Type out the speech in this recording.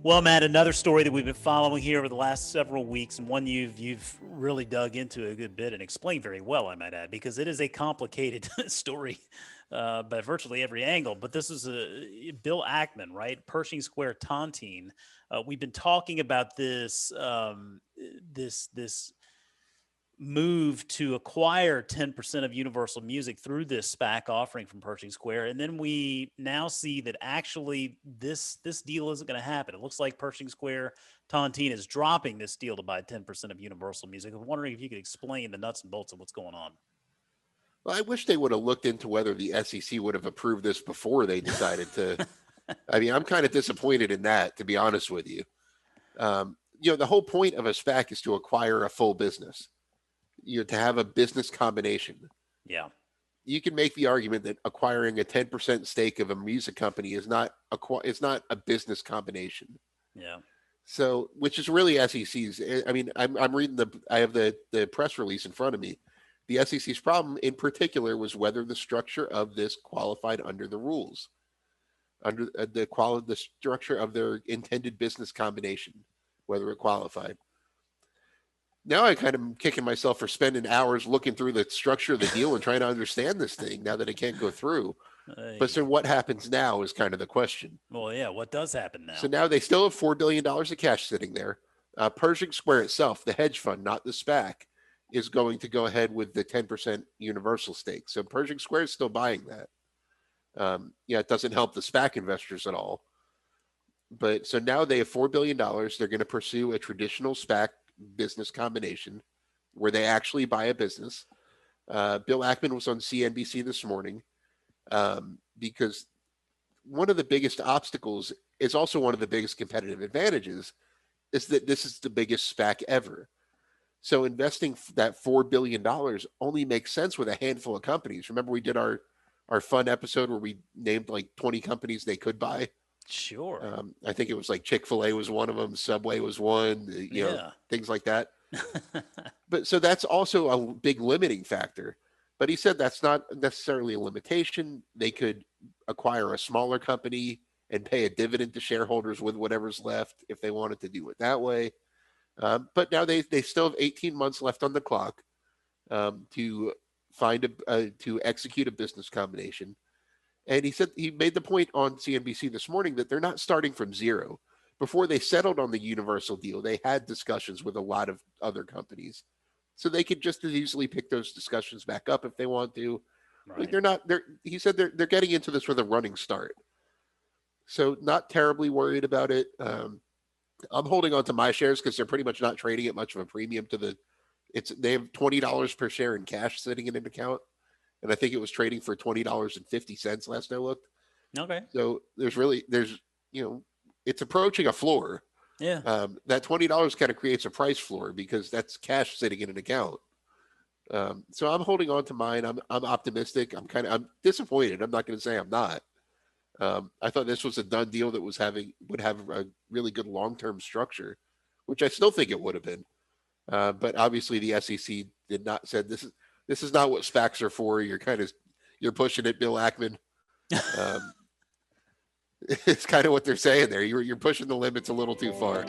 Well, Matt, another story that we've been following here over the last several weeks, and one you've really dug into a good bit and explained very well, I might add, because it is a complicated story by virtually every angle. But this is Bill Ackman, right? Pershing Square Tontine. We've been talking about this move to acquire 10% of Universal Music through this SPAC offering from Pershing Square. And then we now see that actually this deal isn't going to happen. It looks like Pershing Square Tontine is dropping this deal to buy 10% of Universal Music. I'm wondering if you could explain the nuts and bolts of what's going on. Well, I wish they would have looked into whether the SEC would have approved this before they decided to. I mean, I'm kind of disappointed in that, to be honest with you. The whole point of a SPAC is to acquire a full business. To have a business combination. Yeah. You can make the argument that acquiring a 10% stake of a music company is not a business combination. Yeah. So, which is really SEC's. I mean, I'm reading I have the press release in front of me. The SEC's problem in particular was whether the structure of this qualified under the rules, under the structure of their intended business combination, whether it qualified. Now I kind of am kicking myself for spending hours looking through the structure of the deal and trying to understand this thing now that it can't go through. But so what happens now is kind of the question. Well, yeah, what does happen now? So now they still have $4 billion of cash sitting there. Pershing Square itself, the hedge fund, not the SPAC, is going to go ahead with the 10% universal stake. So Pershing Square is still buying that. It doesn't help the SPAC investors at all. But so now they have $4 billion. They're going to pursue a traditional SPAC business combination where they actually buy a business. Bill Ackman was on CNBC this morning because one of the biggest obstacles is also one of the biggest competitive advantages is that this is the biggest SPAC ever. So investing that $4 billion only makes sense with a handful of companies. Remember we did our fun episode where we named like 20 companies they could buy? Sure. I think it was like Chick-fil-A was one of them. Subway was one, things like that. But so that's also a big limiting factor. But he said that's not necessarily a limitation. They could acquire a smaller company and pay a dividend to shareholders with whatever's left if they wanted to do it that way. But now they still have 18 months left on the clock to to execute a business combination. And he said he made the point on CNBC this morning that they're not starting from zero. Before they settled on the Universal deal, they had discussions with a lot of other companies. So they could just as easily pick those discussions back up if they want to. Right. Like he said they're getting into this with a running start. So not terribly worried about it. I'm holding on to my shares because they're pretty much not trading at much of a premium to they have $20 per share in cash sitting in an account. And I think it was trading for $20.50 last I looked. Okay. So it's approaching a floor. Yeah. That $20 kind of creates a price floor because that's cash sitting in an account. So I'm holding on to mine. I'm optimistic. I'm disappointed. I'm not going to say I'm not. I thought this was a done deal that would have a really good long-term structure, which I still think it would have been. But obviously the SEC did not said this is not what SPACs are for. You're pushing it, Bill Ackman. It's kind of what they're saying there. You're pushing the limits a little too far.